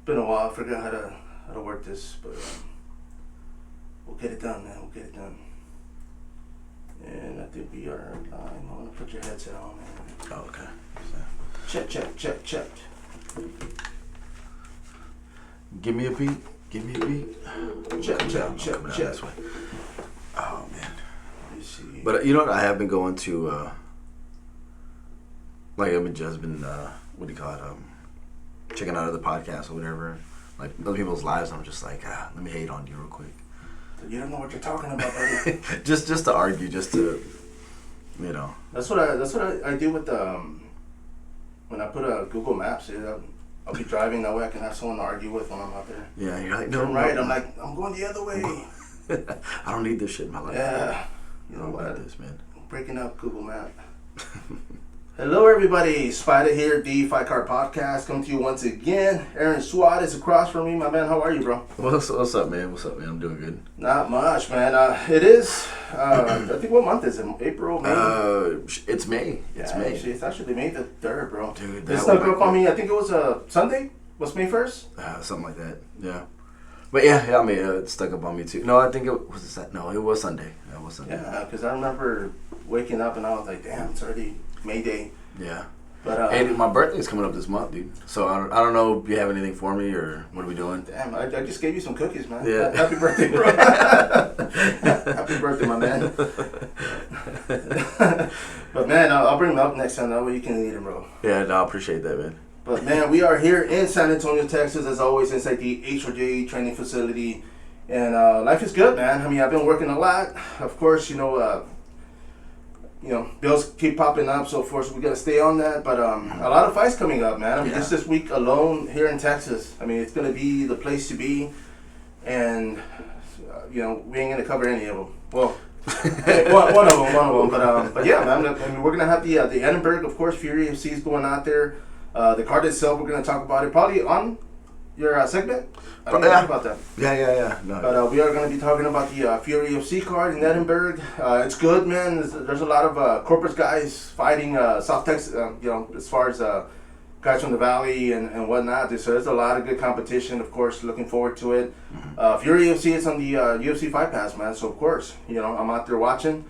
Been a while. I forgot how to work this, but we'll get it done, man. We'll get it done. And I think we are live. I'm gonna put your headset on, man. Oh, okay. Check. Give me a beat. Check. This way. Oh man. Let me see. But you know what? I have been going to just been what do you call it? Checking out other podcasts or whatever, like other people's lives. I'm just like, let me hate on you real quick. You don't know what you're talking about, buddy. just to argue, just to, you know. That's what I do with when I put a Google Maps. I'll be driving that way. I can have someone to argue with when I'm out there. Yeah, you're like, turn right. I'm like, I'm going the other way. I don't need this shit in my life. Yeah, you I know don't what? need this, man. Breaking up Google Map. Hello, everybody. Spider here, the Fight Card Podcast, coming to you once again. Aaron Suarez across from me, my man. How are you, bro? What's up, man? I'm doing good. Not much, man. It is. I think what month is it? April, May. It's May. It's May. It's actually May the 3rd, bro. Dude, this snuck up on me. I think it was Sunday. Was May 1st? Something like that. Yeah. But yeah. I mean, it stuck up on me too. No, I think it was that. No, it was Sunday. That was Sunday. Yeah, because I remember waking up and I was like, damn, it's already May Day. Yeah. But and my birthday's coming up this month, dude. So I don't know if you have anything for me or what are we doing? Damn, I just gave you some cookies, man. Yeah. Happy birthday, bro. Happy birthday, my man. But man, I'll bring them up next time. That way you can eat them, bro. Yeah, no, I appreciate that, man. But man, we are here in San Antonio, Texas, as always, inside the HRJ training facility. And life is good, man. I mean, I've been working a lot. Of course, bills keep popping up, so of course we gotta stay on that. But a lot of fights coming up, man. I mean, just this week alone here in Texas. I mean, it's gonna be the place to be, and we ain't gonna cover any of them. Well, one of them. But yeah, man. I mean, we're gonna have the Edinburgh, of course. Fury FC is going out there. The card itself, we're gonna talk about it probably on your segment. I didn't talk about that. Yeah. No. But we are going to be talking about the Fury FC card in Edinburgh. It's good, man. There's a lot of corporate guys fighting South Texas, as far as guys from the Valley and whatnot. So there's a lot of good competition, of course, looking forward to it. Fury FC is on the UFC Fight Pass, man. So, of course, I'm out there watching.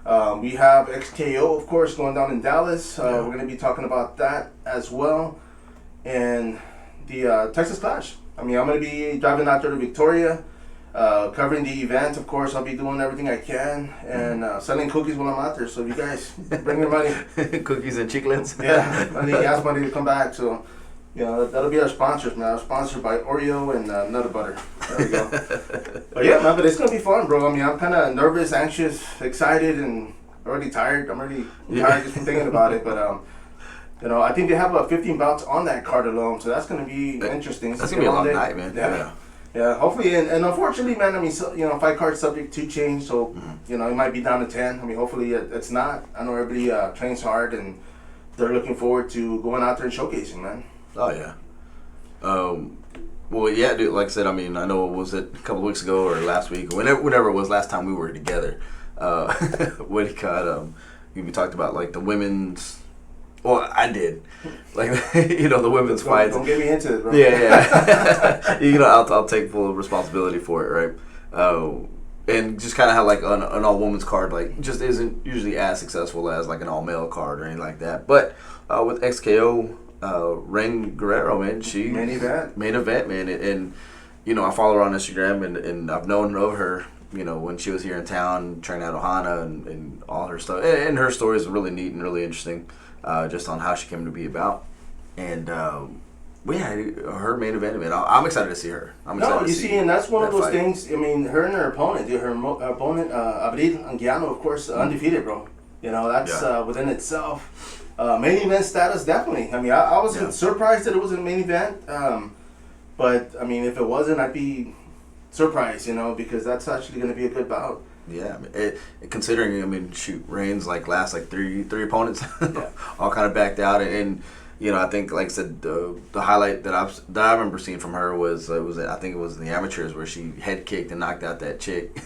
We have XKO, of course, going down in Dallas. We're going to be talking about that as well. And the Texas Clash. I mean, I'm going to be driving out there to Victoria, covering the event. Of course, I'll be doing everything I can and selling cookies while I'm out there. So if you guys bring your money. Cookies and chiclets. Yeah, I need gas money to come back. So, that'll be our sponsors, man. We're sponsored by Oreo and Nutter Butter. There we go. But yeah, man, but it's going to be fun, bro. I mean, I'm kind of nervous, anxious, excited, and already tired. I'm already tired just from thinking about it. But, I think they have 15 bouts on that card alone, so that's going to be interesting. That's going to be a long night, man. Yeah, hopefully, and unfortunately, man, I mean, fight card subject to change, so, it might be down to 10. I mean, hopefully it's not. I know everybody trains hard, and they're looking forward to going out there and showcasing, man. Oh, yeah. Well, yeah, dude, like I said, I mean, I know, was it a couple of weeks ago or last week, or whenever it was last time we were together, we talked about, like, the women's. Well, I did. Like, the women's fights. Don't get me into it, bro. Yeah. I'll take full responsibility for it, right? And just kind of how, like, an all-women's card, like, just isn't usually as successful as, like, an all-male card or anything like that. But with XKO, Rain Guerrero, man, she... Main event, man. And I follow her on Instagram, and I've known of her, when she was here in town, training at Ohana and all her stuff. And her story is really neat and really interesting. Just on how she came to be about, and her main event. I'm excited to see her. And that's one of those things. I mean, her and her opponent, Abril Anguiano, of course, undefeated, bro. That's within itself. Main event status, definitely. I mean, I was surprised that it was a main event, but I mean, if it wasn't, I'd be surprised, because that's actually going to be a good bout. Yeah, considering, Reigns last three opponents, all kind of backed out, and I think, like I said, the highlight that I remember seeing from her was I think it was in the amateurs where she head kicked and knocked out that chick.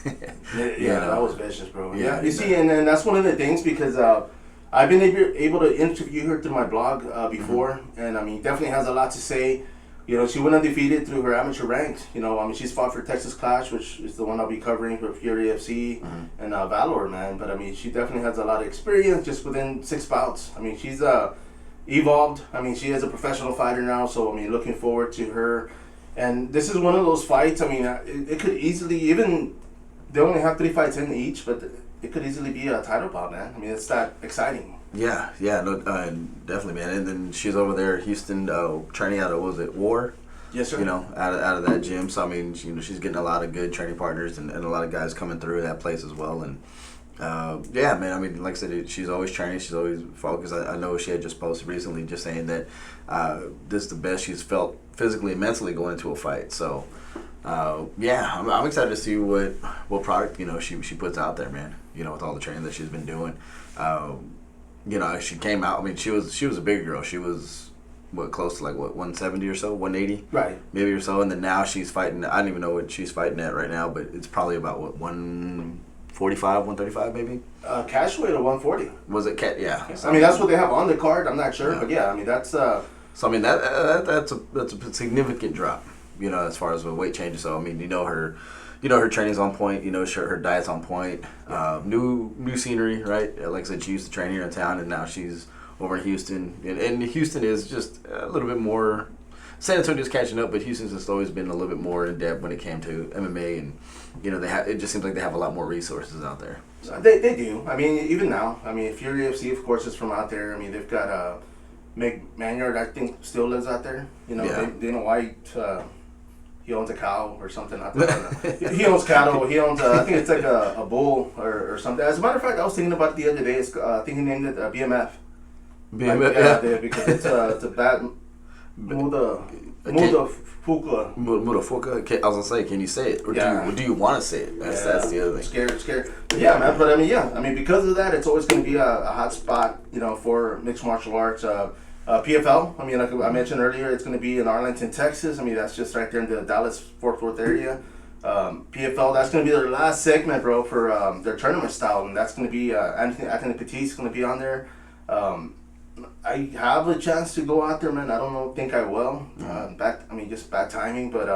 That was vicious, bro. Yeah, you see, and that's one of the things because I've been able to interview her through my blog before, and I mean, definitely has a lot to say. You know, she went undefeated through her amateur ranks. You know, I mean, she's fought for Texas Clash, which is the one I'll be covering for Fury FC and Valor, man. But I mean, she definitely has a lot of experience just within 6 bouts. I mean, she's evolved. I mean, she is a professional fighter now, so I mean, looking forward to her. And this is one of those fights. I mean, it could easily even they only have 3 fights in each, but it could easily be a title bout, man. I mean, it's that exciting. Yeah, no, definitely, man. And then she's over there, Houston, training out of, what was it, War? Yes, sir. You know, out of that gym. So I mean, you know, she's getting a lot of good training partners and a lot of guys coming through that place as well. And yeah, man. I mean, like I said, she's always training. She's always focused. I know she had just posted recently, just saying that this is the best she's felt physically and mentally going into a fight. So. Yeah, I'm excited to see what product, you know, she puts out there, man. You know, with all the training that she's been doing. You know, she came out. I mean, she was a big girl. She was close to 170 or so, 180, right? Maybe or so. And then now she's fighting. I don't even know what she's fighting at right now, but it's probably about 145, 135 maybe. Cash weight of 140. Was it Yeah. I mean, that's what they have on the card. I'm not sure, but yeah, I mean that's. So I mean that's a significant drop. You know, as far as the weight changes. So I mean, you know her training's on point. You know, her diet's on point. New scenery, right? Like I said, she used to train here in town, and now she's over in Houston. And Houston is just a little bit more. San Antonio's catching up, but Houston's just always been a little bit more in depth when it came to MMA, and you know, it just seems like they have a lot more resources out there. So. They do. I mean, even now. I mean, Fury FC, of course, is from out there. I mean, they've got Mick Maynard, I think, still lives out there. You know, Dana White. He owns a cow or something. He owns cattle. He owns, I think it's like a bull or something. As a matter of fact, I was thinking about it the other day. I think he named it BMF. BMF, yeah. Because it's a bad Muda Fuka. Muda Fuka. I was gonna say, can you say it, or do you want to say it? That's the other thing. Scared. But yeah, man. But I mean, because of that, it's always going to be a hot spot, you know, for mixed martial arts. PFL, I mean, like I mentioned earlier, it's going to be in Arlington, Texas. I mean, that's just right there in the Dallas-Fort Worth area. PFL, that's going to be their last segment, bro, for their tournament style, and that's going to be Anthony Petit's going to be on there. I have a chance to go out there, man. I don't think I will. Just bad timing, but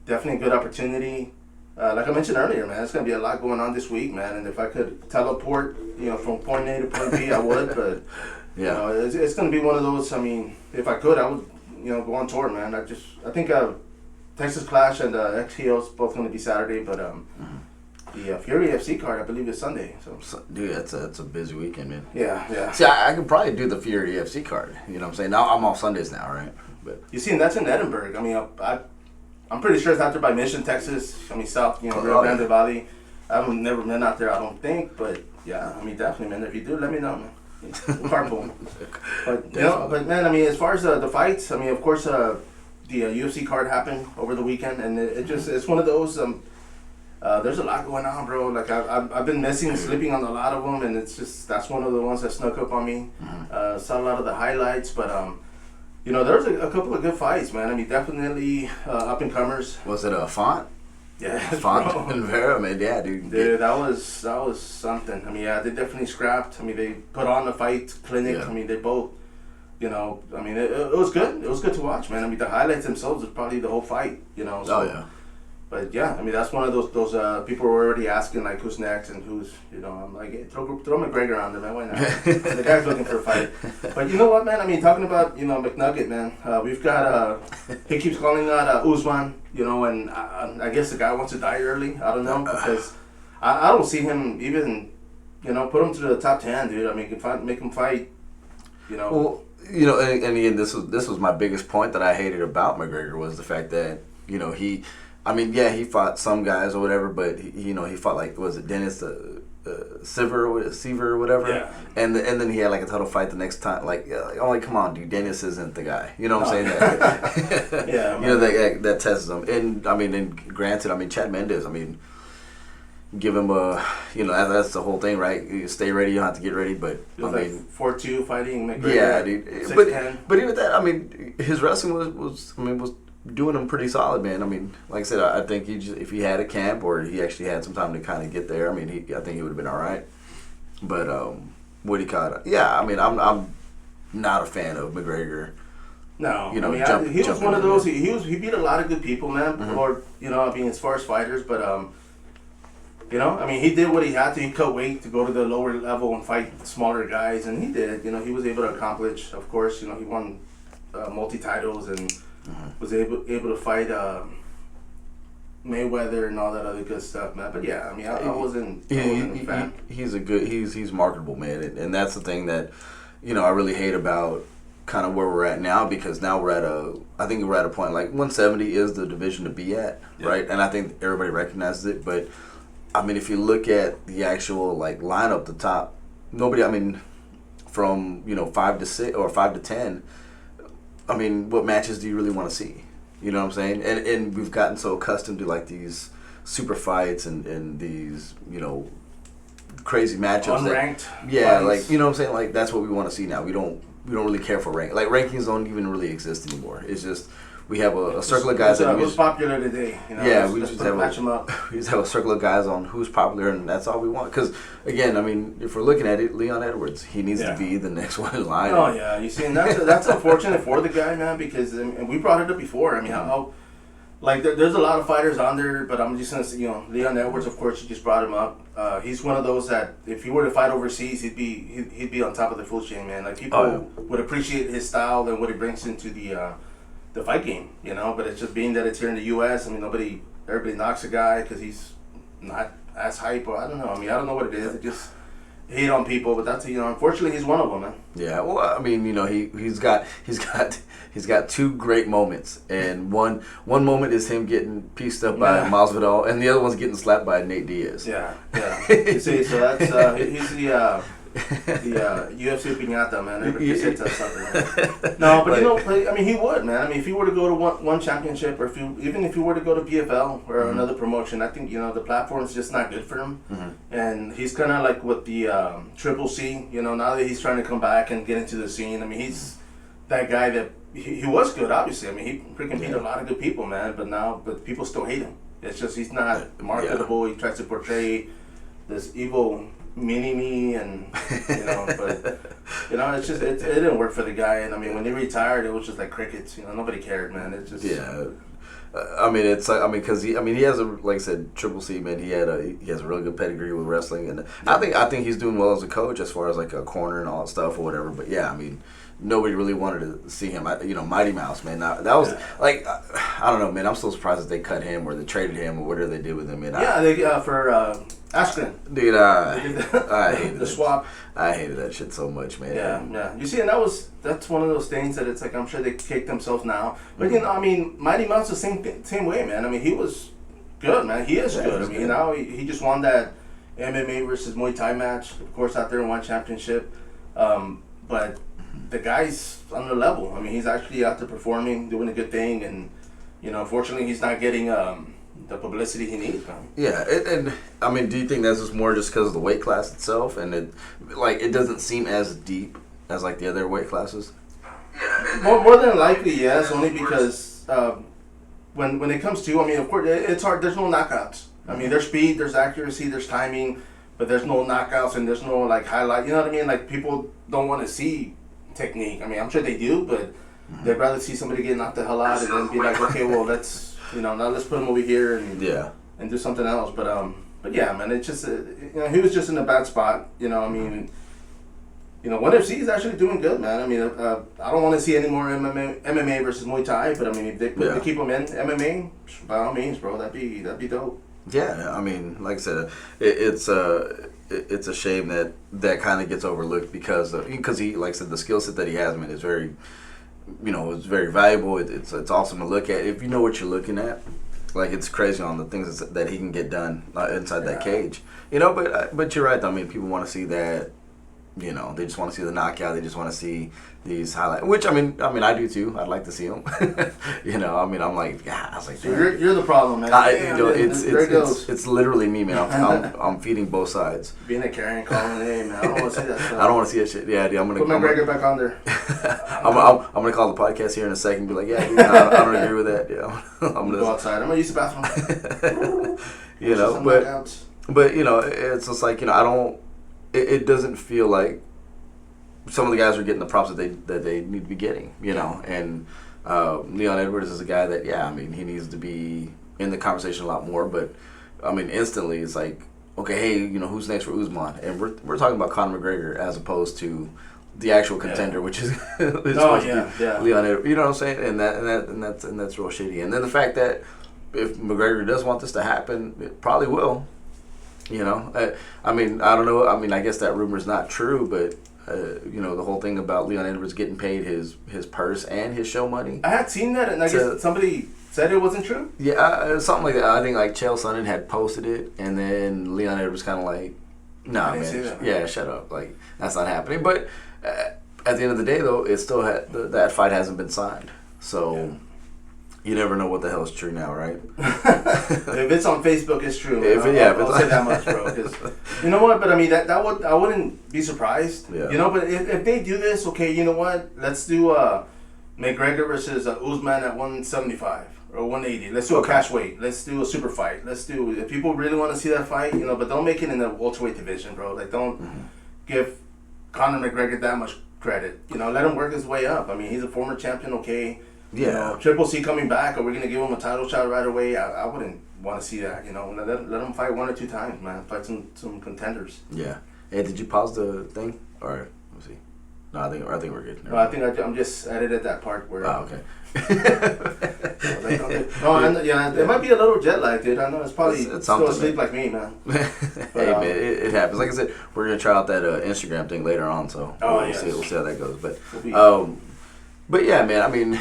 definitely a good opportunity. Like I mentioned earlier, man, it's going to be a lot going on this week, man, and if I could teleport, you know, from point A to point B, I would, but... Yeah, you know, it's going to be one of those. I mean, if I could, I would, you know, go on tour, man. I think Texas Clash and XTO is both going to be Saturday, but the Fury FC card, I believe, is Sunday. So dude, that's a busy weekend, man. Yeah. See, I could probably do the Fury FC card. You know what I'm saying? Now I'm off Sundays now, right? But you see, and that's in Edinburgh. I mean, I'm pretty sure it's out there by Mission, Texas. I mean, South, you know, Rio Grande Valley. I've never been out there, I don't think, but yeah, I mean, definitely, man. If you do, let me know, man. Carpool. But man, I mean, as far as the fights, I mean, of course, the UFC card happened over the weekend, and it's one of those. There's a lot going on, bro. Like I've been sleeping on a lot of them, and it's just that's one of the ones that snuck up on me. Saw a lot of the highlights, but you know, there's a couple of good fights, man. I mean, definitely up and comers. Was it a Font? Yeah, Font and Vera, man. Yeah, dude. Dude, that was something. I mean, yeah, they definitely scrapped. I mean, they put on the fight clinic. Yeah. I mean, they both, you know, I mean, it was good. It was good to watch, man. I mean, the highlights themselves is probably the whole fight, you know. So, yeah. But yeah, I mean, that's one of those people were already asking like who's next and who's, you know. I'm like, hey, throw McGregor on there, man. Why not? The guy's looking for a fight. But you know what, man? I mean, talking about, you know, McNugget, man. We've got he keeps calling out Usman, you know, and I guess the guy wants to die early. I don't know, because I don't see him even, you know, put him to the top 10, dude. I mean, make him fight, you know. Well, you know, and again, this was my biggest point that I hated about McGregor was the fact that, you know, he fought some guys or whatever, but he fought like, was it Dennis Seaver or whatever, yeah. And then he had like a total fight the next time. Like, I'm like, come on, dude, Dennis isn't the guy. You know what I'm saying? That, yeah, you know that tests him. And I mean, and granted, I mean, Chad Mendes, I mean, give him you know, that's the whole thing, right? You stay ready, you don't have to get ready, but I mean, 4-2 fighting McGregor. Yeah, dude. But even that, I mean, his wrestling was doing him pretty solid, man. I mean, like I said, I think if he had a camp or he actually had some time to kind of get there, I mean, I think he would have been all right. But Woody Cotta. Yeah, I mean, I'm not a fan of McGregor. No, You know, I mean, he was one of those. in. He beat a lot of good people, man. Or I mean, as far as fighters, but I mean, he did what he had to. He cut weight to go to the lower level and fight smaller guys, and he did. He was able to accomplish. Of course, he won multi titles and was able to fight Mayweather and all that other good stuff, man. But yeah, I mean, I wasn't a fan. He's marketable, man, and that's the thing that I really hate about kind of where we're at now, because now I think we're at a point like 170 is the division to be at, right? And I think everybody recognizes it. But I mean, if you look at the actual like lineup, the top, nobody. I mean, from 5 to 6 or 5 to 10. I mean, what matches do you really want to see? You know what I'm saying? And we've gotten so accustomed to like these super fights and these crazy matchups. Unranked. Like what I'm saying, like that's what we want to see now. We don't really care for like rankings don't even really exist anymore. It's just we have a circle of guys that who's popular today. We just have a circle of guys on who's popular, and that's all we want. Because again, I mean, if we're looking at it, Leon Edwards, he needs to be the next one in line. Oh yeah, you see, and that's unfortunate for the guy, man. Because and we brought it up before. I mean, there's a lot of fighters on there, but I'm just gonna say, Leon Edwards, of course, you just brought him up. He's one of those that if he were to fight overseas, he'd be on top of the food chain, man. Like people would appreciate his style and what he brings into the fight game, But it's just being that it's here in the U.S. I mean, everybody knocks a guy because he's not as hype, or I don't know. I mean, I don't know what it is. It just hate on people, but that's unfortunately he's one of them, man. Yeah, well, I mean, he's got two great moments, and one moment is him getting pieced up by Masvidal, and the other one's getting slapped by Nate Diaz. Yeah. You see, so that's he's the UFC piñata, man. Everybody just hits us something. No, but I mean, he would, man. I mean, if he were to go to one championship, or even if he were to go to PFL or another promotion, I think the platform's just not good for him. And he's kind of like with the Triple C. Now that he's trying to come back and get into the scene. I mean, he's that guy that he was good, obviously. I mean, he freaking beat a lot of good people, man. But people still hate him. It's just he's not marketable. He tries to portray this evil mini-me, and but it's just it didn't work for the guy. And I mean, when he retired, it was just like crickets. nobody cared, man. It's just I mean, it's because he has a, like I said, Triple C, man. He has a really good pedigree with wrestling, and I think he's doing well as a coach as far as like a corner and all that stuff or whatever. But yeah, I mean, nobody really wanted to see him. Mighty Mouse, man. That was like, I don't know, man. I'm so surprised that they cut him or they traded him or whatever they did with him. And they for Ashton. Dude, I hated the swap. I hated that shit so much, man. Yeah. You see, and that's one of those things that it's like I'm sure they kicked themselves now. But I mean, Mighty Mouse the same way, man. I mean, he was good, man. He is good. I mean, now he just won that MMA versus Muay Thai match, of course, out there and won championship. But the guy's on the level. I mean, he's actually out there performing, doing a good thing, and unfortunately, he's not getting the publicity he needs, man. Yeah, and I mean, do you think that's just more just because of the weight class itself, and it doesn't seem as deep as like the other weight classes? More than likely, yes. Only because when it comes to, I mean, of course, it's hard. There's no knockouts. I mean, there's speed, there's accuracy, there's timing, but there's no knockouts and there's no like highlight. You know what I mean? Like people don't want to see technique. I mean, I'm sure they do, but they'd rather see somebody get knocked the hell out and then be like, okay, well, let's now let's put him over here and do something else. But yeah, man, it's just he was just in a bad spot. I mean, ONE FC is actually doing good, man. I mean, I don't want to see any more MMA versus Muay Thai, but I mean, if they keep him in MMA, by all means, bro, that'd be dope. Yeah, I mean, like I said, it's a shame that kind of gets overlooked because he, like I said, the skill set that he has, man, is very, it's very valuable. It's awesome to look at if you know what you're looking at. Like, it's crazy on the things that he can get done inside that cage. But you're right. I mean, people want to see that. They just want to see the knockout. They just want to see these highlights. Which I mean, I do too. I'd like to see them. I mean, I'm like, I was like, so you're the problem, man. It's literally me, man. I'm feeding both sides. Being a Karen, calling it, hey, man. I don't want to see that stuff. I don't want to see that shit. Yeah, dude, I'm gonna put McGregor back on there. I'm gonna call the podcast here in a second. And be like, yeah, dude, I don't agree with that. Yeah, I'm gonna go outside. I'm gonna use the bathroom. but it's just like I don't. It doesn't feel like some of the guys are getting the props that they need to be getting, you know. And Leon Edwards is a guy that, yeah, I mean, he needs to be in the conversation a lot more. But I mean, instantly it's like, okay, hey, you know, who's next for Usman? And we're talking about Conor McGregor as opposed to the actual contender, which is Leon Edwards. You know what I'm saying? And that's real shitty. And then the fact that if McGregor does want this to happen, it probably will. You know, I mean, I don't know. I mean, I guess that rumor is not true, but you know, the whole thing about Leon Edwards getting paid his purse and his show money. I had seen that, and I guess somebody said it wasn't true. Yeah, something like that. I think like Chael Sonnen had posted it, and then Leon Edwards kind of like, nah, man, yeah, shut up, like that's not happening. But at the end of the day, though, it still that fight hasn't been signed, so. Yeah. You never know what the hell is true now, right? If it's on Facebook, it's true. I'll say that much, bro. Cause you know what? But I mean, I wouldn't be surprised. Yeah. You know, but if they do this, okay, you know what? Let's do McGregor versus Usman at 175 or 180. Let's do a cash weight. Let's do a super fight. Let's do. If people really want to see that fight, you know, but don't make it in the welterweight division, bro. Like, don't give Conor McGregor that much credit. You know, let him work his way up. I mean, he's a former champion, okay. Yeah, you know, Triple C coming back. Are we gonna give him a title shot right away? I wouldn't want to see that. You know, let him fight 1 or 2 times, man. Fight some contenders. Yeah. Hey, did you pause the thing or let's see? No, I think we're good. No, I think I'm just edited that part where. Oh, okay. It might be a little jet lag, dude. I know it's probably it's still asleep like me, man. But, hey, man, it happens. Like I said, we're gonna try out that Instagram thing later on, so we'll see how that goes. But yeah, man. I mean.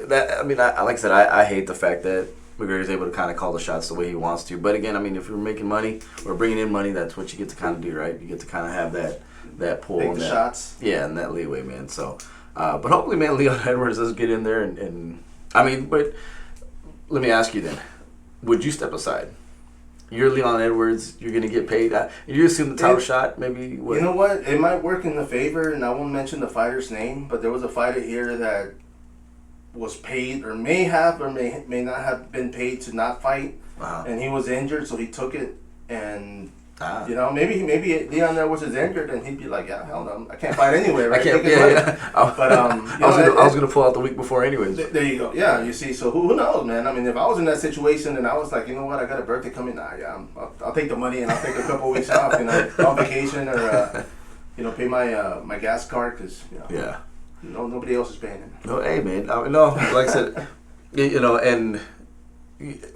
Like I said, I hate the fact that McGregor's able to kind of call the shots the way he wants to. But again, I mean, if you're making money or bringing in money, that's what you get to kind of do, right? You get to kind of have that pull and that shots. Yeah, and that leeway, man. So, but hopefully, man, Leon Edwards does get in there, and I mean, but let me ask you then: would you step aside? You're Leon Edwards. You're gonna get paid. You assume the title shot, maybe. What? You know what? It might work in the favor, and I won't mention the fighter's name, but there was a fighter here that was paid or may not have been paid to not fight, and he was injured, so he took it, and you know, maybe Leon Edwards is injured, and he'd be like, yeah, hell no, I can't fight anyway, right? I can't. But I was gonna pull out the week before anyways. There you go. Yeah, you see, so who knows, man? I mean, if I was in that situation and I was like, you know what, I got a birthday coming, I'll take the money and I'll take a couple of weeks off, you know, on vacation or you know, pay my gas card because No, nobody else is paying him. No, hey man, no. Like I said, you know, and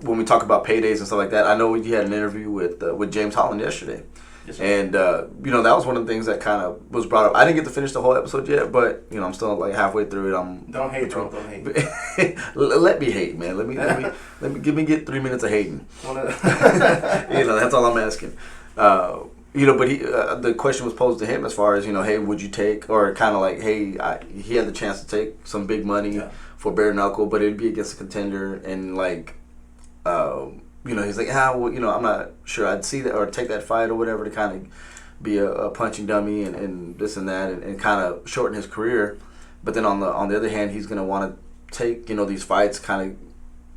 when we talk about paydays and stuff like that, I know you had an interview with James Holland yesterday, and you know, that was one of the things that kind of was brought up. I didn't get to finish the whole episode yet, but you know, I'm still like halfway through it. Don't hate, bro. Don't hate. Let me hate, man. Let me get 3 minutes of hating. You know, that's all I'm asking. You know, but the question was posed to him as far as, you know, hey, would you take, or kind of like, hey, he had the chance to take some big money for bare knuckle, but it'd be against a contender, and like, you know, he's like, well, you know, I'm not sure I'd see that or take that fight or whatever to kind of be a punching dummy and this and that and kind of shorten his career, but then on the other hand, he's gonna want to take, you know, these fights, kind of,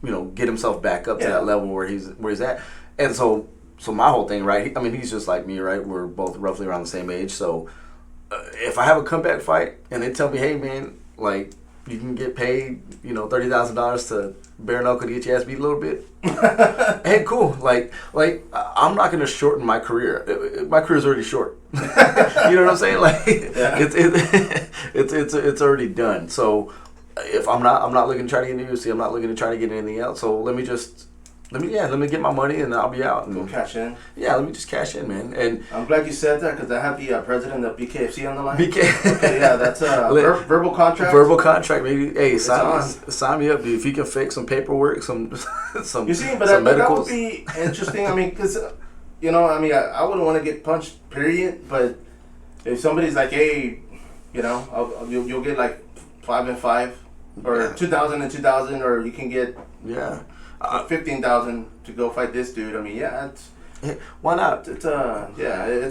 you know, get himself back up to that level where he's at, and so. So my whole thing, right? I mean, he's just like me, right? We're both roughly around the same age. So if I have a comeback fight and they tell me, hey, man, like, you can get paid, you know, $30,000 to bare knuckle to get your ass beat a little bit. Hey, cool. Like I'm not going to shorten my career. My career's already short. You know what I'm saying? Like, it's already done. So if I'm not looking to try to get into UFC, I'm not looking to try to get anything else. So let me get my money and I'll be out. And go cash in. Yeah, let me just cash in, man. And I'm glad you said that because I have the president of BKFC on the line. Okay, yeah, that's a verbal contract. Verbal contract, maybe. Hey, sign me up, dude. If you can fix some paperwork, some you see, but that would be interesting. I mean, because you know, I mean, I wouldn't want to get punched, period. But if somebody's like, hey, you know, you'll get like 5 and 5, or 2,000 and 2,000, or you can get 15,000 to go fight this dude. I mean, why not? It's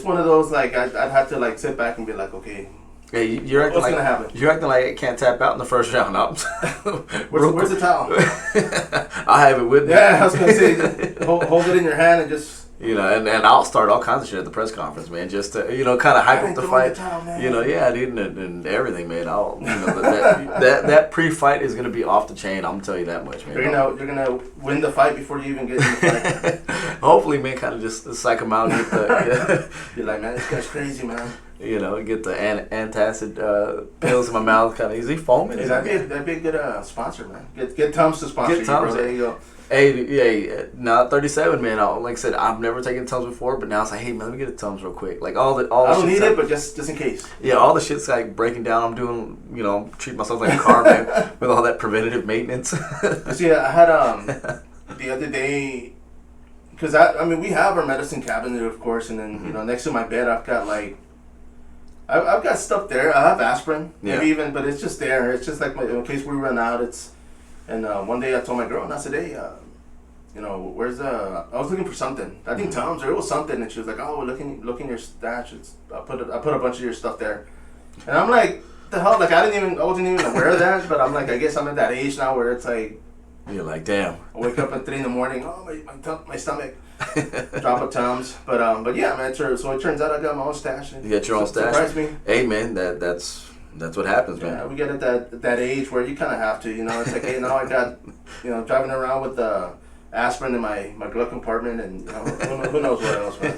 one of those like I'd have to like sit back and be like, okay, hey, you're acting what's gonna happen? You're acting like it can't tap out in the first round. Where's the towel? I have it with me. Yeah, I was gonna say, hold it in your hand and just You know, and I'll start all kinds of shit at the press conference, man, just to, you know, kind of hype up the fight. You know, yeah, dude, and everything, man. I'll, you know, that pre-fight is gonna be off the chain. I'm gonna tell you that much, man. You're gonna win the fight before you even get in the fight. Hopefully, man, kind of just psych him out. Get the, You're like, man, this guy's crazy, man. You know, get the antacid pills in my mouth. Kind of, is he foaming? Hey, that'd be a good sponsor, man. Get Tums to sponsor you, bro. There you go. Hey, now 37, man. Like I said, I've never taken Tums before, but now it's like, hey, man, let me get a Tums real quick. Like all the I don't need it, but just in case. Yeah, all the shit's like breaking down. I'm doing, you know, I'm treating myself like a car, man, with all that preventative maintenance. See, I had the other day, because I mean, we have our medicine cabinet, of course, and then you know, next to my bed, I've got like. I've got stuff there. I have aspirin, maybe even, but it's just there. It's just like in case we run out. And one day I told my girl, and I said, hey, you know, where's I was looking for something. I think Tom's or it was something, and she was like, oh, look in your stash. I put a bunch of your stuff there, and I'm like, what the hell? Like I wasn't even aware of that, but I'm like, I guess I'm at that age now where it's like, you're like, damn. I wake up at 3 a.m. Oh my stomach. Drop of Tums, but yeah, man. So it turns out I got my own stash. You got your own stash. Surprised me. Hey, man, that's what happens, man. Yeah, we get at that age where you kind of have to, you know. It's like, hey, now I got, you know, driving around with aspirin in my glove compartment, and you know, who knows what else, man.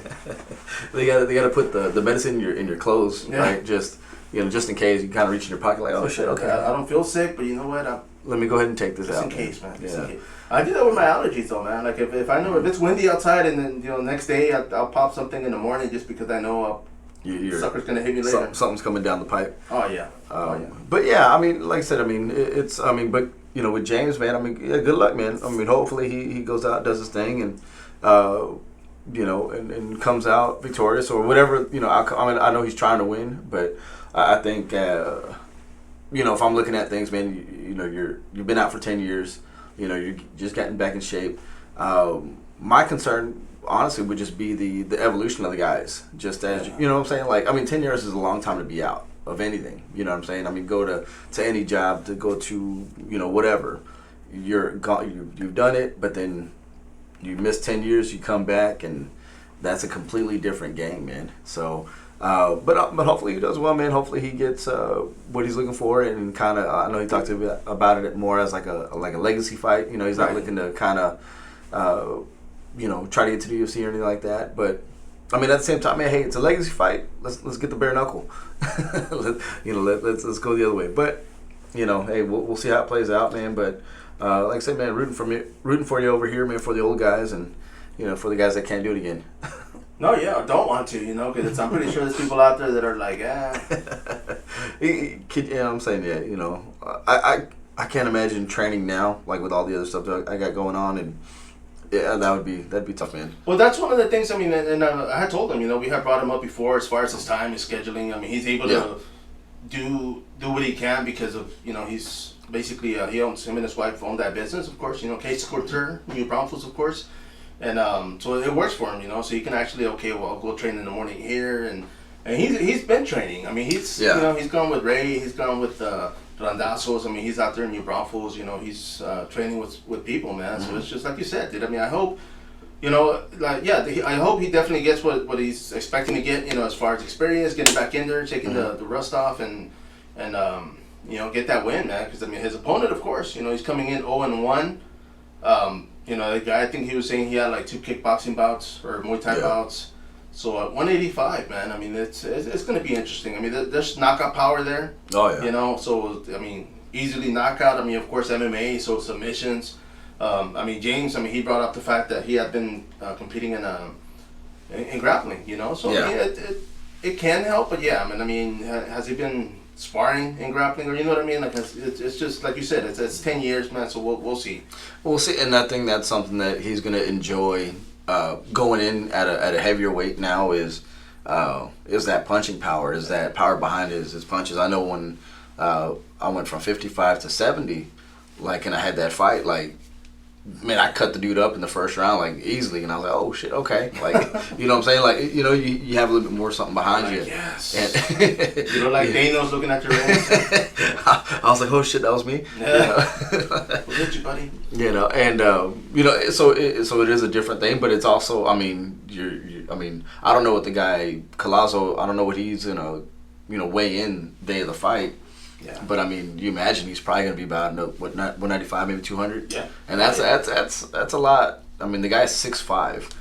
They gotta put the medicine in your clothes, right? Just, you know, just in case you kind of reach in your pocket, like, oh shit, okay. I don't feel sick, but you know what? Let me go ahead and take this just out. In case, man. Just in case. I do that with my allergies, though, man. Like if I know if it's windy outside, and then you know next day I'll pop something in the morning just because I know sucker's gonna hit me later. Something's coming down the pipe. Oh yeah. But yeah, I mean, like I said, I mean, but you know, with James, man, I mean, yeah, good luck, man. I mean, hopefully he goes out, does his thing, and you know, and comes out victorious or whatever. You know, I mean, I know he's trying to win, but I think you know, if I'm looking at things, man, you know, you've been out for 10 years. You know, you're just getting back in shape. My concern, honestly, would just be the evolution of the guys. Just as, you know what I'm saying? Like, I mean, 10 years is a long time to be out of anything. You know what I'm saying? I mean, go to any job, to go to, you know, whatever. You've done it, but then you miss 10 years, you come back, and that's a completely different game, man. So, but hopefully he does well, man. Hopefully he gets what he's looking for, and kind of I know he talked about it more as like a legacy fight. You know, he's not looking to kind of you know, try to get to the UFC or anything like that. But I mean, at the same time, man, hey, it's a legacy fight. Let's get the bare knuckle. Let's go the other way. But you know, hey, we'll see how it plays out, man. But like I said, man, rooting for you over here, man, for the old guys, and you know, for the guys that can't do it again. No, yeah, I don't want to, you know, because I'm pretty sure there's people out there that are like, Yeah, I'm saying, yeah, you know, I can't imagine training now, like with all the other stuff that I got going on, and yeah, that'd be tough, man. Well, that's one of the things. I mean, and I had told him, you know, we had brought him up before as far as his time, his scheduling. I mean, he's able to do what he can because of, you know, he's basically him and his wife own that business, of course. You know, Case Couture, New Braunfels, of course. And so it works for him, you know. So he can actually, okay, well, I'll go train in the morning here, and he's been training. I mean, you know, he's gone with Ray, he's gone with Randazzo's. I mean, he's out there in New Braunfels. You know, he's training with people, man. Mm-hmm. So it's just like you said, dude. I mean, I hope, you know, like I hope he definitely gets what he's expecting to get. You know, as far as experience, getting back in there, taking the rust off, and you know, get that win, man. Because I mean, his opponent, of course, you know, he's coming in 0-1. You know, the guy, I think he was saying he had like 2 kickboxing bouts or Muay Thai bouts. So at 185, man, I mean, it's going to be interesting. I mean, there's knockout power there. Oh, yeah. You know, so, I mean, easily knockout. I mean, of course, MMA, so submissions. I mean, James, I mean, he brought up the fact that he had been competing in grappling, you know. So, it can help, but yeah, I mean, has he been sparring in grappling, or you know what I mean? Like it's just like you said, it's 10 years, man. So we'll see. We'll see, and I think that's something that he's gonna enjoy going in at a heavier weight now. Is that punching power? Is that power behind his punches? I know when I went from 55 to 70, like, and I had that fight, like man, I cut the dude up in the first round like easily, and I was like, oh shit, okay, like you know what I'm saying, like you have a little bit more something behind you. Yes. And you know, like Daniel's looking at your hands. I was like, oh shit, that was me. Yeah. Who hit you, buddy? And so it is a different thing, but it's also, I mean, I mean, I don't know what the guy Collazo, I don't know what he's gonna, weigh in day of the fight. Yeah. But I mean, you imagine he's probably gonna be about 195, maybe 200. Yeah. And that's a lot. I mean, the guy's 6'5".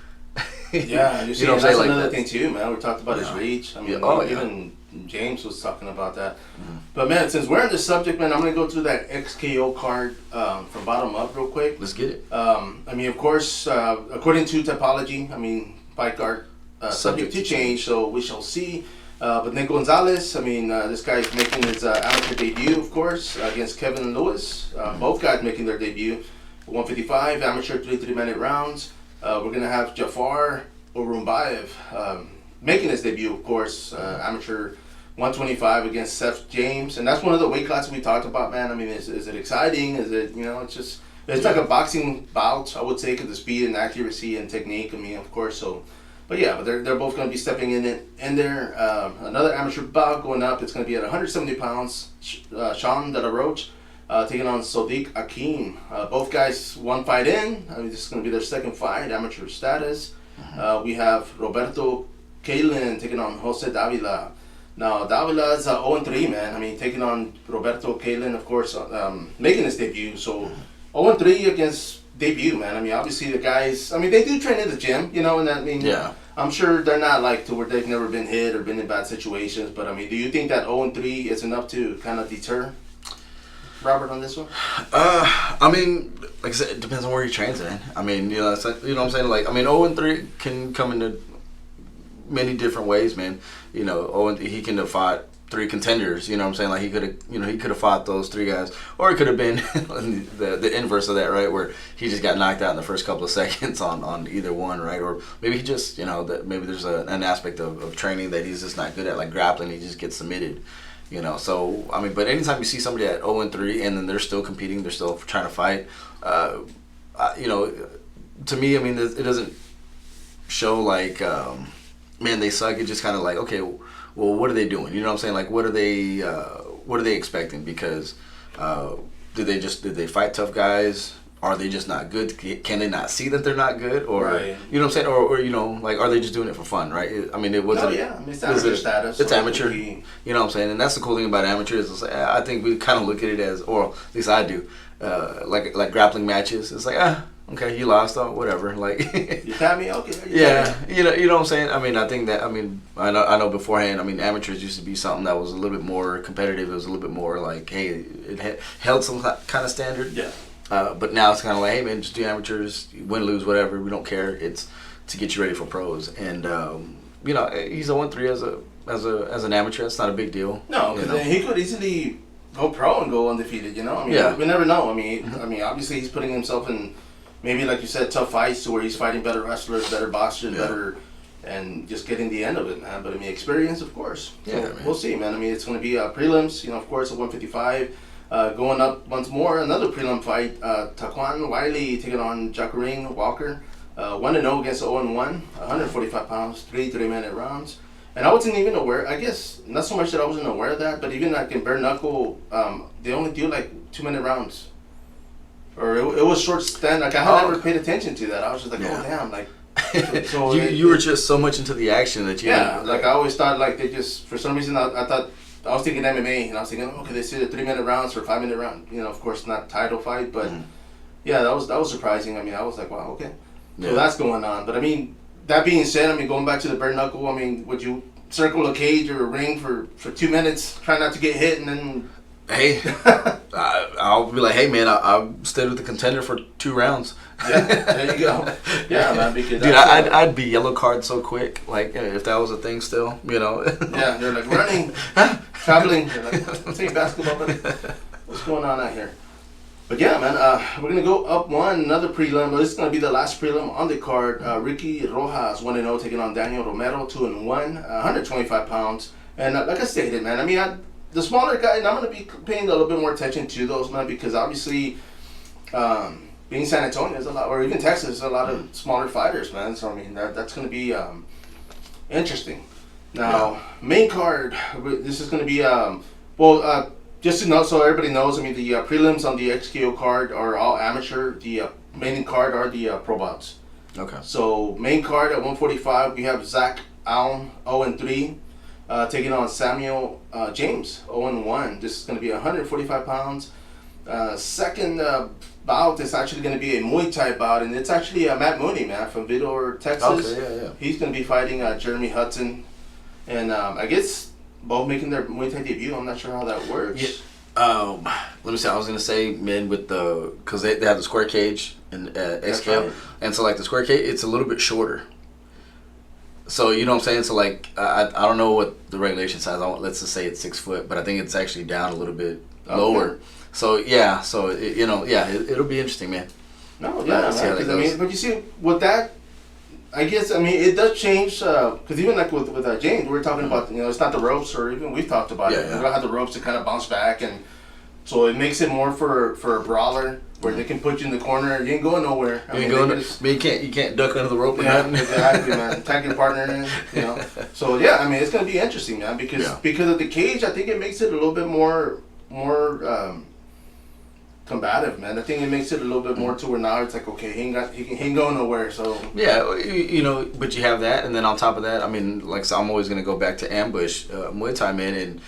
Yeah, you see, know what I'm that's saying? Like another thing too, man. We talked about his reach. I mean, even James was talking about that. Mm-hmm. But man, since we're on this subject, man, I'm gonna go through that XKO card from bottom up real quick. Let's get it. I mean, of course, according to typology, I mean, fight card subject to change, so we shall see. But Nick Gonzalez, I mean, this guy's making his amateur debut, of course, against Kevin Lewis. Both guys making their debut. 155 amateur 3-minute rounds. We're gonna have Jafar Orumbayev making his debut, of course, amateur 125 against Seth James, and that's one of the weight classes we talked about, man. I mean, is it exciting? Is it, it's like a boxing bout, I would say, because the speed and accuracy and technique. I mean, of course, so. But yeah, they're both going to be stepping in there. Another amateur bout going up. It's going to be at 170 pounds. Sean De La Roche taking on Sodiq Akeem. Both guys one fight in. I mean, this is going to be their second fight, amateur status. We have Roberto Kalin taking on Jose Davila. Now, Davila is 0-3, man. I mean, taking on Roberto Kalin, of course, making his debut. So 0-3 against debut, man. I mean, obviously the guys, I mean, they do train in the gym, and that, I mean, yeah. I'm sure they're not like to where they've never been hit or been in bad situations, but I mean, do you think that 0-3 is enough to kind of deter Robert on this one? I mean, like I said, it depends on where he trains in. I mean, it's like, what I'm saying? Like, I mean, 0-3 can come into many different ways, man. He can have fought 3 contenders, you know what I'm saying? Like he could have fought those 3 guys, or it could have been the inverse of that, right? Where he just got knocked out in the first couple of seconds on either one, right? Or maybe he just, that maybe there's an aspect of training that he's just not good at, like grappling. He just gets submitted, So I mean, but anytime you see somebody at 0-3 and then they're still competing, they're still trying to fight, to me, I mean, it doesn't show like, man, they suck. It's just kind of like, okay, well, what are they doing? You know what I'm saying? Like, what are they expecting? Because did they fight tough guys? Are they just not good? Can they not see that they're not good? Or right. You know what I'm saying? Or like, are they just doing it for fun? Right? I mean, it wasn't. Oh yeah, I mean, it's amateur status. It's amateur. You know what I'm saying? And that's the cool thing about amateurs. Is like, I think we kind of look at it as, or at least I do, like grappling matches. It's like okay, you lost, whatever. Like you tapped me, okay. Yeah, you know what I'm saying. I mean, I think that I know beforehand. I mean, amateurs used to be something that was a little bit more competitive. It was a little bit more like, hey, it held some kind of standard. Yeah. But now it's kind of like, hey man, just do amateurs, win, lose, whatever. We don't care. It's to get you ready for pros. And he's 0-3 as an amateur. That's not a big deal. No, because he could easily go pro and go undefeated. I mean, we never know. I mean, obviously he's putting himself in. Maybe, like you said, tough fights to where he's fighting better wrestlers, better boxers, and just getting the end of it, man. But, I mean, experience, of course. Yeah, so we'll see, man. I mean, it's going to be prelims, of course, at 155. Going up once more, another prelim fight. Taquan Wiley taking on Jacqueline Walker. 1-0 against 0-1. 145 pounds, 3-minute rounds. And I wasn't even aware, I guess, not so much that I wasn't aware of that, but even like in bare knuckle, they only do like 2-minute rounds. Or it was short stand. Like I had never paid attention to that. I was just like, oh damn, like. So you were just so much into the action that you. Yeah, like I always thought, like they just for some reason I thought I was thinking MMA and I was thinking, okay, they say the 3-minute rounds or 5-minute round. Of course not title fight, but yeah, that was surprising. I mean, I was like, wow, okay, so that's going on. But I mean, that being said, I mean, going back to the bare knuckle, I mean, would you circle a cage or a ring for 2 minutes, try not to get hit, and then? Hey, I'll be like, hey man, I stayed with the contender for 2 rounds. Yeah, there you go. Yeah, man, because dude, I'd be yellow card so quick, like if that was a thing still, Yeah, they're like running, traveling. They're like, let's say basketball, buddy. What's going on out here? But yeah, man, we're gonna go up one, another prelim. This is gonna be the last prelim on the card. Ricky Rojas 1-0 taking on Daniel Romero 2-1, 125 pounds. And like I stated, man, I mean, the smaller guy, and I'm going to be paying a little bit more attention to those, man, because obviously being San Antonio, there's a lot, or even Texas, there's a lot of smaller fighters, man. So I mean, that's going to be interesting. Now, main card, this is going to be just to know, so everybody knows. I mean, the prelims on the XKO card are all amateur. The main card are the pro bouts. Okay. So main card at 145, we have Zach Allen 0-3, taking on Samuel James 0-1. This is going to be 145 pounds. Second bout is actually going to be a Muay Thai bout, and it's actually Matt Mooney, man, from Vidor, Texas. Okay, yeah. He's going to be fighting Jeremy Hudson, and I guess both making their Muay Thai debut. I'm not sure how that works. Yeah. Let me see. I was gonna say, men with because they have the square cage in XKO, right. And so like the square cage, it's a little bit shorter. So you know what I'm saying. So like I don't know what the regulation size. Let's just say it's 6 foot, but I think it's actually down a little bit lower. So yeah. So it'll be interesting, man. No, yeah, right, I mean, but you see with that. I guess, I mean, it does change, because even like with James, we were talking about, it's not the ropes, or even we've talked about it. They don't have the ropes to kind of bounce back, and so it makes it more for a brawler, where they can put you in the corner, you ain't going nowhere. But you can't duck under the rope or nothing. Exactly, man. Tag your partner in, So, yeah, I mean, it's going to be interesting, man, because of the cage, I think it makes it a little bit more combative, man. I think it makes it a little bit more to where now it's like, okay, he ain't going nowhere. So yeah, but you have that, and then on top of that, I mean, like, so I'm always gonna go back to ambush Muay Thai, man, and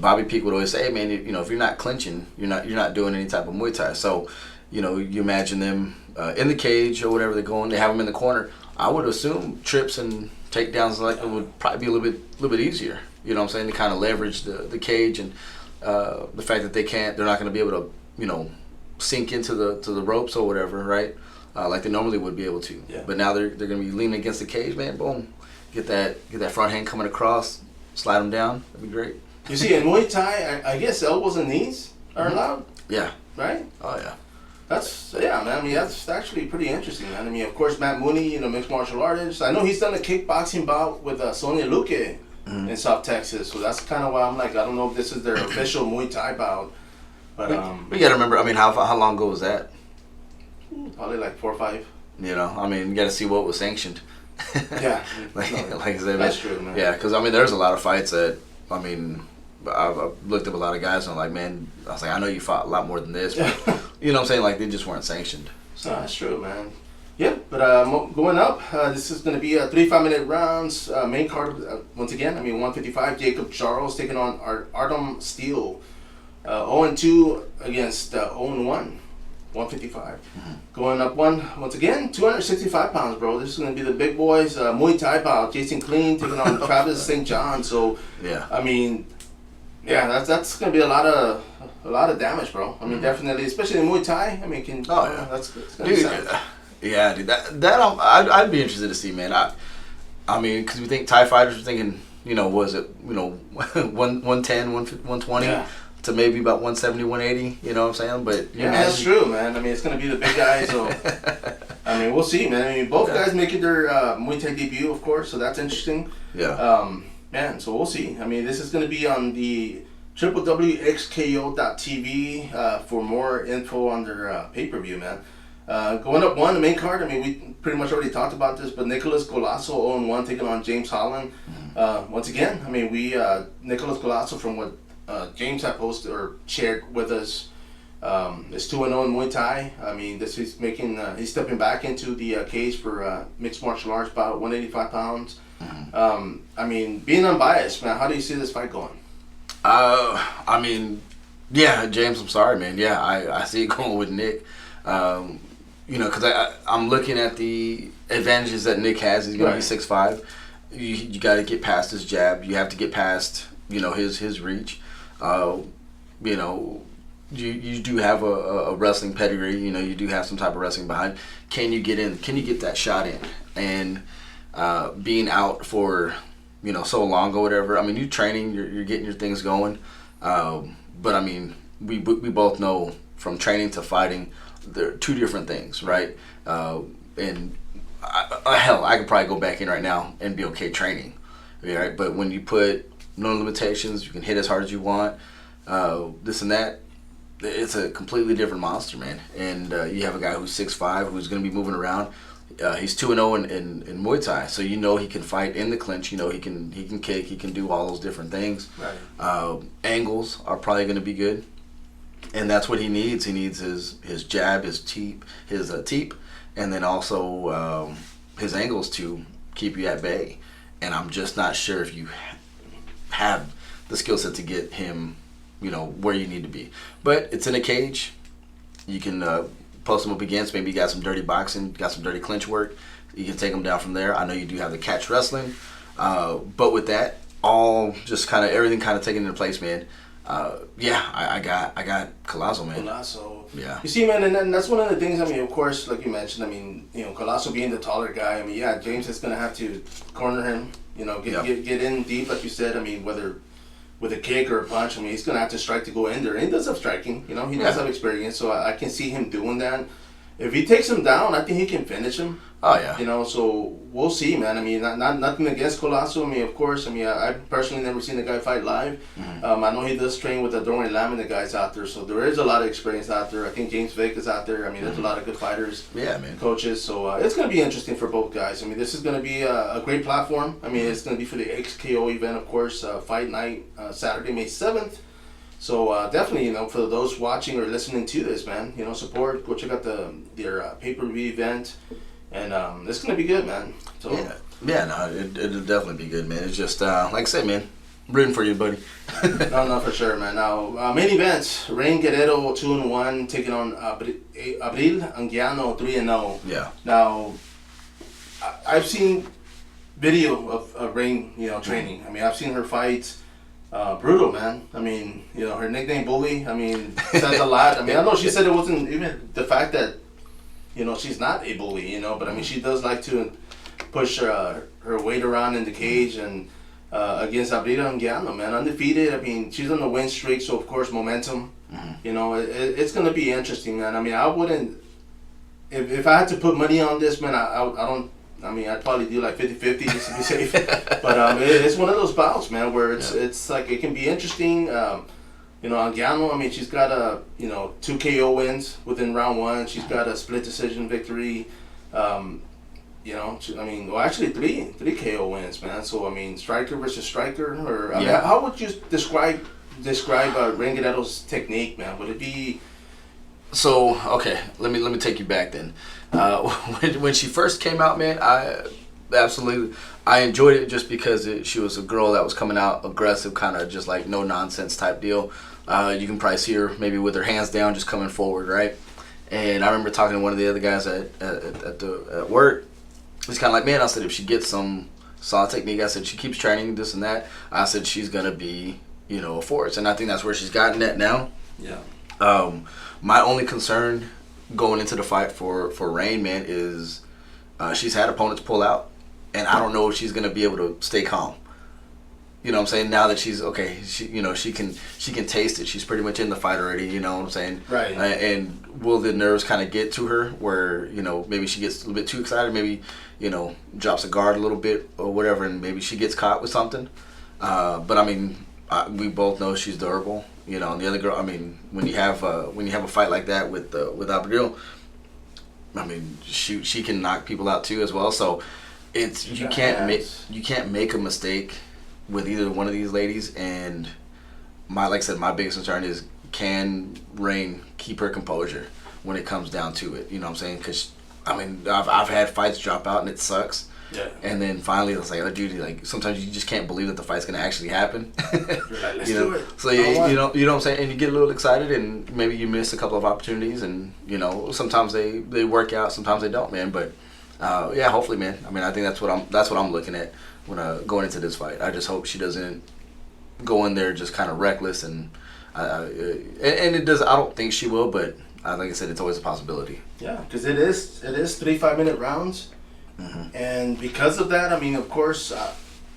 Bobby Peak would always say, hey, man, if you're not clinching, you're not doing any type of Muay Thai. So, you imagine them in the cage or whatever they're going, they have them in the corner. I would assume trips and takedowns like it would probably be a little bit easier. You know what I'm saying, to kind of leverage the cage and the fact that they're not going to be able to sink into the ropes or whatever, right? Like they normally would be able to. Yeah. But now they're going to be leaning against the cage, man. Boom, get that front hand coming across, slide them down. That'd be great. You see, in Muay Thai, I guess elbows and knees are allowed. Yeah. Right. Oh yeah. Man. I mean, that's actually pretty interesting, man. I mean, of course, Matt Mooney, mixed martial artist. I know he's done a kickboxing bout with Sonia Luque in South Texas. So that's kind of why I'm like, I don't know if this is their official Muay Thai bout. But we got to remember. I mean, how long ago was that? Probably like 4 or 5. I mean, you got to see what was sanctioned. Yeah, like I said, that's true, man. Yeah, because I mean, there's a lot of fights that I've looked up a lot of guys and I'm like, man, I was like, I know you fought a lot more than this, but you know what I'm saying? Like they just weren't sanctioned. So that's true, man. Yeah, but going up, this is going to be 3 5-minute rounds. Main card once again. I mean, 155. Jacob Charles taking on Artem Steele. 0-2 against 0-1, 155. Going up once again, 265 pounds, bro. This is going to be the big boys. Muay Thai bout. Jason Clean taking on Travis St. John. So, yeah. I mean, yeah, that's going to be a lot of damage, bro. I mean, definitely, especially in Muay Thai. I mean, that's going to be sad. Yeah, dude. I'd be interested to see, man. I mean, because we think Thai fighters are thinking, was it 110, 120. Yeah. To maybe about 170, 180, you know what I'm saying? But that's true, man. I mean, it's going to be the big guys. So, I mean, we'll see, man. I mean, both guys making their Muay Thai debut, of course, so that's interesting. Yeah. Man, so we'll see. I mean, this is going to be on the www.xko.tv for more info on their pay-per-view, man. Going up the main card, I mean, we pretty much already talked about this, but Nicholas Golasso 0-1 taking on James Holland. Once again, I mean, Nicholas Golasso, from what James had posted or shared with us, is 2-0 in Muay Thai. I mean, this is he's stepping back into the cage for mixed martial arts, about 185 pounds. I mean, being unbiased, man, how do you see this fight going? I mean, yeah, James, I'm sorry, man. Yeah, I see it going with Nick. Because I'm looking at the advantages that Nick has. He's going to be 6'5". You got to get past his jab. You have to get past, his reach. You do have a wrestling pedigree. You do have some type of wrestling behind. Can you get in? Can you get that shot in? And being out for so long or whatever. I mean, you're training. You're getting your things going. But I mean, we both know from training to fighting, they're two different things, right? And hell, I could probably go back in right now and be okay training, right? But when you put no limitations, you can hit as hard as you want, this and that. it's a completely different monster, man. And you have a guy who's 6'5", who's going to be moving around. He's 2-0 in Muay Thai, so you know he can fight in the clinch. You know he can kick, he can do all those different things. Right. Angles are probably going to be good, and that's what he needs. He needs his jab, his teep, and then also his angles to keep you at bay. And I'm just not sure if you have the skill set to get him, where you need to be. But it's in a cage. You can post him up against. Maybe you got some dirty boxing, got some dirty clinch work. You can take him down from there. I know you do have the catch wrestling. But with that, all just kind of everything kind of taken into place, man. I got Colazo, man. Colazo. Yeah. You see, man, and that's one of the things. I mean, of course, like you mentioned. I mean, Colazo being the taller guy. I mean, yeah, James is gonna have to corner him. Get in deep, like you said. I mean, whether with a kick or a punch, I mean, he's gonna have to strike to go in there. And he does have striking. He does have experience, so I can see him doing that. If he takes him down, I think he can finish him. Oh yeah. So we'll see, man. I mean, not nothing against Colazo. I mean, of course. I mean, I personally never seen the guy fight live. Mm-hmm. I know he does train with the Dorian Lam and the guys out there, so there is a lot of experience out there. I think James Vick is out there. I mean, there's a lot of good fighters. Yeah, man. Coaches. So it's gonna be interesting for both guys. I mean, this is gonna be a great platform. I mean, it's gonna be for the XKO event, of course. Fight night, Saturday, May 7th. So definitely, for those watching or listening to this, man, support. Go check out their pay-per-view event, and it's gonna be good, man. So it'll definitely be good, man. It's just like I said, man, rooting for you, buddy. no, for sure, man. Now main events: Rain Guerrero 2-1 taking on Abril Anguiano 3-0. Yeah. Now I've seen video of Rain, training. I mean, I've seen her fight. Brutal, man. I mean, her nickname Bully, I mean, says a lot. I mean, I know she said it wasn't even the fact that, she's not a bully, but I mean, she does like to push her weight around in the cage and against Abril Anguiano, man. Undefeated. I mean, she's on the win streak, so of course, momentum. Mm-hmm. It's going to be interesting, man. I mean, I wouldn't, if I had to put money on this, man, I mean, I'd probably do like 50-50 just to be safe. But it's one of those bouts, man, where it's like it can be interesting. Anguiano, I mean, she's got 2 KO wins within round 1. She's got a split decision victory. Actually 3 KO wins, man. So I mean, striker versus striker, or I mean, how would you describe Rain Guerrero's technique, man? Would it be? So okay, let me take you back then. When she first came out, man, I enjoyed it just because she was a girl that was coming out aggressive, kind of just like no nonsense type deal. You can probably see her maybe with her hands down, just coming forward, right? And I remember talking to one of the other guys at work. He's kind of like, man, I said if she gets some solid technique, I said she keeps training this and that. I said she's gonna be a force, and I think that's where she's gotten at now. Yeah. My only concern going into the fight for Rain, man, is she's had opponents pull out, and I don't know if she's gonna be able to stay calm. You know what I'm saying? Now that she's okay, she can taste it. She's pretty much in the fight already. You know what I'm saying? Right. And will the nerves kind of get to her where maybe she gets a little bit too excited, maybe drops a guard a little bit or whatever, and maybe she gets caught with something. But I mean, we both know she's durable. And the other girl, I mean, when you have a fight like that with Abril, I mean, she can knock people out too as well. So you can't make a mistake with either one of these ladies. And like I said, my biggest concern is, can Rain keep her composure when it comes down to it? You know what I'm saying? Because I mean, I've had fights drop out and it sucks. Yeah. And then finally, it's like, oh, dude, like sometimes you just can't believe that the fight's gonna actually happen. Let's do it. So you know what I'm saying, and you get a little excited, and maybe you miss a couple of opportunities, and sometimes they work out, sometimes they don't, man. But hopefully, man. I mean, I think that's what I'm looking at when going into this fight. I just hope she doesn't go in there just kind of reckless, and it does. I don't think she will, but like I said, it's always a possibility. Yeah, because it is 3 5-minute rounds. Mm-hmm. And because of that, I mean, of course,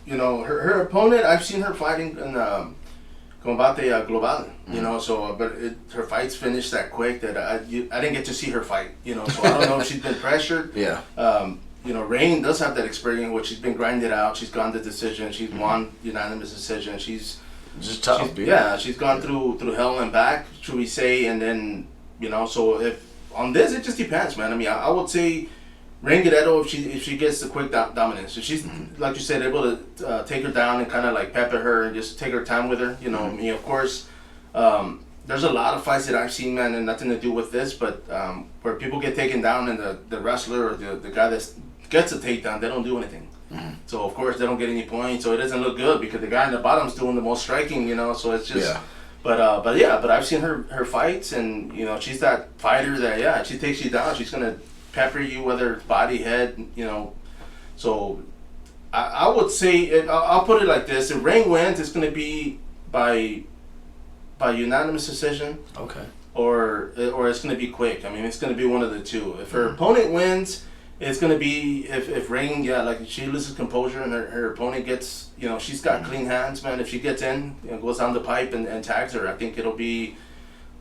her opponent, I've seen her fighting in Combate Global, so, but her fights finished that quick that I didn't get to see her fight, so I don't know if she's been pressured. Yeah. Rain does have that experience, which she's been grinded out. She's gone to decision. She's won unanimous decision. She's Just tough, dude. Yeah, she's gone through hell and back, should we say, and then so if on this it just depends, man. I mean, I would say Rain Guerrero if she gets the quick dominance, if she's like you said able to take her down and kind of like pepper her and just take her time with her. I mean, of course, there's a lot of fights that I've seen, man, and nothing to do with this, but where people get taken down and the wrestler or the guy that gets a takedown, they don't do anything. So of course they don't get any points, so it doesn't look good because the guy in the bottom's doing the most striking, so it's just. Yeah. But I've seen her fights, and she's that fighter that she takes you down, she's gonna pepper you, whether it's body, head, So I would say I'll put it like this: if Rain wins, it's gonna be by unanimous decision. Okay. Or it's gonna be quick. I mean, it's gonna be one of the two. If her opponent wins, it's gonna be if Rain, like she loses composure and her opponent gets, she's got clean hands, man. If she gets in, goes down the pipe and tags her, I think it'll be,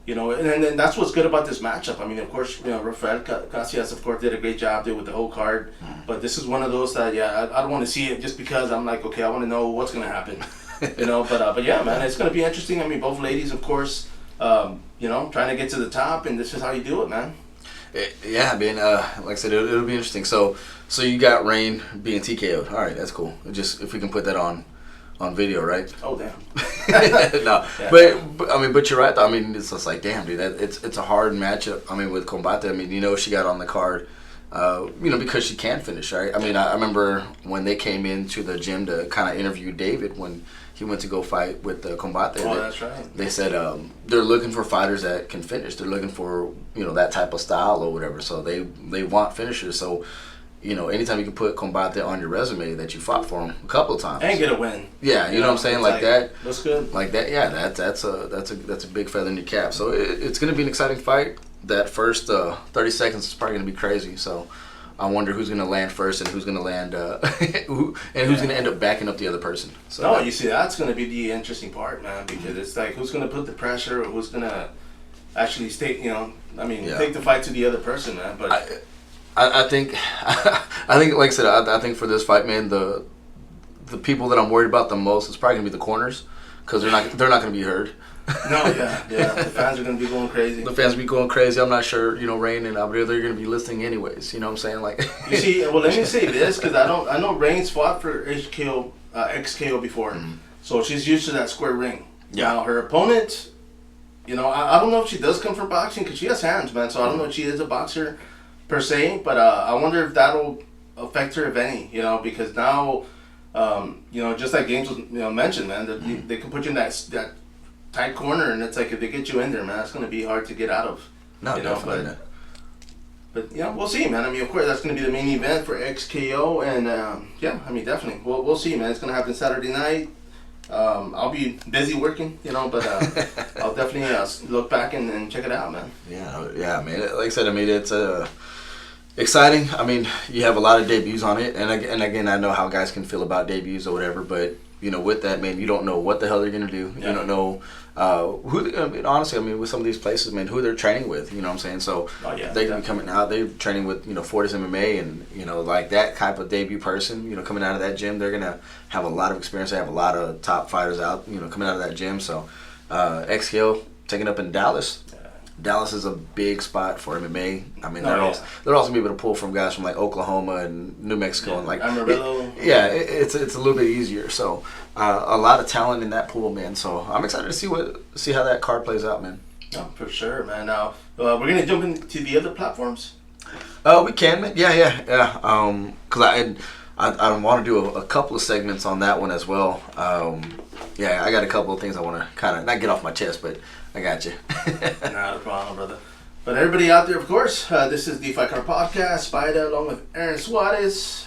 and that's what's good about this matchup. I mean, of course, Rafael Casillas, of course, did a great job there with the whole card, but this is one of those that, I don't want to see it just because I'm like, okay, I want to know what's gonna happen, but yeah, man, it's gonna be interesting. I mean, both ladies, of course, trying to get to the top, and this is how you do it, man. Yeah, I mean, like I said, it'll be interesting. So you got Rain being TKO'd. All right, that's cool. Just if we can put that on video, right? Oh damn. No, yeah. but you're right though. I mean, it's just like, damn, dude, it's a hard matchup. I mean, with Combate, I mean, she got on the card, because she can finish, right? I mean, I remember when they came into the gym to kind of interview David when he went to go fight with the Combate. Oh, that's right. They said they're looking for fighters that can finish. They're looking for that type of style or whatever. So they want finishers. So anytime you can put Combate on your resume that you fought for him a couple of times and get a win. Yeah, you know what I'm saying, like that. That's good. Like that. Yeah, that's a big feather in your cap. So it's going to be an exciting fight. That first 30 seconds is probably going to be crazy. So I wonder who's going to land first and who's going to land, who's going to end up backing up the other person. So no, you see, that's going to be the interesting part, man, because it's like who's going to put the pressure, or who's going to actually take the fight to the other person, man. But I think, like I said, I think for this fight, man, the people that I'm worried about the most is probably going to be the corners, because they're not going to be heard. No, yeah. The fans are going to be going crazy. The fans be going crazy. I'm not sure, Rain and Abril, they're going to be listening anyways. You know what I'm saying? Like, you see, well, let me say this, because I know Rain's fought for XKO before, so she's used to that square ring. Yeah. Now, her opponent, I don't know if she does come from boxing, because she has hands, man, so I don't know if she is a boxer per se, but I wonder if that'll affect her, if any, because now, just like Games was mentioned, man, they can put you in that tight corner, and it's like if they get you in there, man, it's going to be hard to get out of. No, definitely not. But we'll see, man. I mean, of course, that's going to be the main event for XKO, and definitely, we'll see, man. It's going to happen Saturday night. I'll be busy working, but I'll definitely look back and check it out, man. Yeah, man. Like I said, I mean, it's exciting. I mean, you have a lot of debuts on it, and again, I know how guys can feel about debuts or whatever, but with that, man, you don't know what the hell they're gonna do. Yeah. You don't know who. I mean, honestly, with some of these places, man, who they're training with. You know what I'm saying? So they can be coming out. They're training with Fortis MMA, and like that type of debut person. Coming out of that gym, they're gonna have a lot of experience. They have a lot of top fighters out. Coming out of that gym. So XKO taking up in Dallas. Dallas is a big spot for MMA. I mean, they're also gonna be able to pull from guys from like Oklahoma and New Mexico and like Amarillo. It's a little bit easier. So a lot of talent in that pool, man. So I'm excited to see how that card plays out, man. No, for sure, man. Now we're gonna jump into the other platforms. We can, man. Yeah. Because I want to do a couple of segments on that one as well. I got a couple of things I want to kind of not get off my chest, but I got you. Not a problem, brother. But everybody out there, of course, this is the Fight Card Podcast, Spider, along with Aaron Suarez.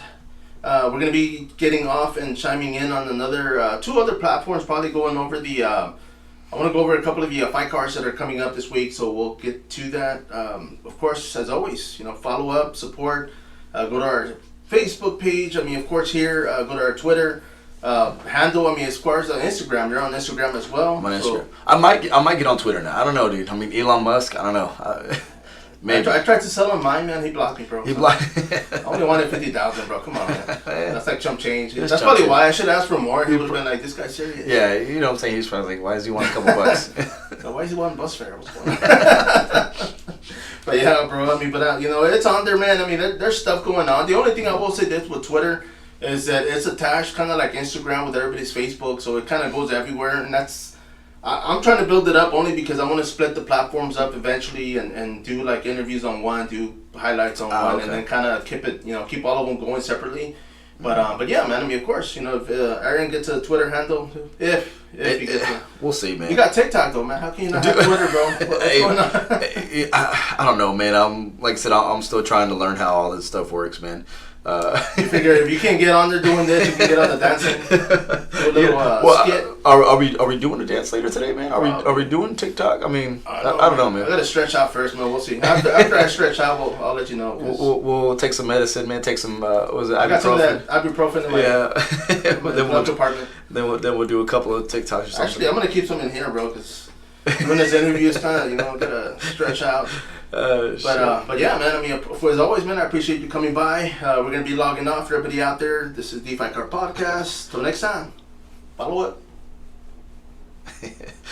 We're going to be getting off and chiming in on another two other platforms, probably going over the... I want to go over a couple of the fight cards that are coming up this week, so we'll get to that. Of course, as always, follow up, support, go to our Facebook page. I mean, of course, here, go to our Twitter handle. I mean, as far as on Instagram, you're on Instagram as well. I'm on Instagram. I might get on Twitter now. I don't know, dude. I mean, Elon Musk. I don't know. Maybe. I tried to sell him mine, man. He blocked me, bro. He blocked. I only wanted 50,000, bro. Come on, man. That's like chump change. It's That's chump probably change. why I should ask for more. He would have been like, "This guy's serious." Yeah, you know what I'm saying. He's probably like, why does he want a couple bucks? So why is he wanting bus fare? What's going on? But yeah, bro. I mean, but you know, it's on there, man. I mean, there's stuff going on. The only thing I will say this with Twitter is that it's attached kind of like Instagram with everybody's Facebook, so it kind of goes everywhere, and that's. I'm trying to build it up only because I want to split the platforms up eventually and do like interviews on one, do highlights on one, okay. and then kind of keep it, keep all of them going separately. But yeah, man. I mean, of course, if Aaron gets a Twitter handle, if he gets it, we'll see, man. you got TikTok though, man. How can you not have Twitter, bro? What's going on? I don't know, man. Like I said, I'm still trying to learn how all this stuff works, man. You figure if you can't get on there doing this, you can get on the dancing. Do a little skit. Are we doing a dance later today, man? Are we doing TikTok? I mean, I don't know, man. I gotta stretch out first, man. We'll see. After I stretch out, I'll let you know. We'll take some medicine, man. Take some what was it? I got some of that ibuprofen in my then compartment. Then we'll do a couple of TikToks or something. Actually, I'm gonna keep some in here, bro, because when this interview is kind of gotta stretch out. But yeah, man. I mean, as always, man, I appreciate you coming by. We're gonna be logging off for everybody out there. This is DeFi Car Podcast. Till next time, follow it.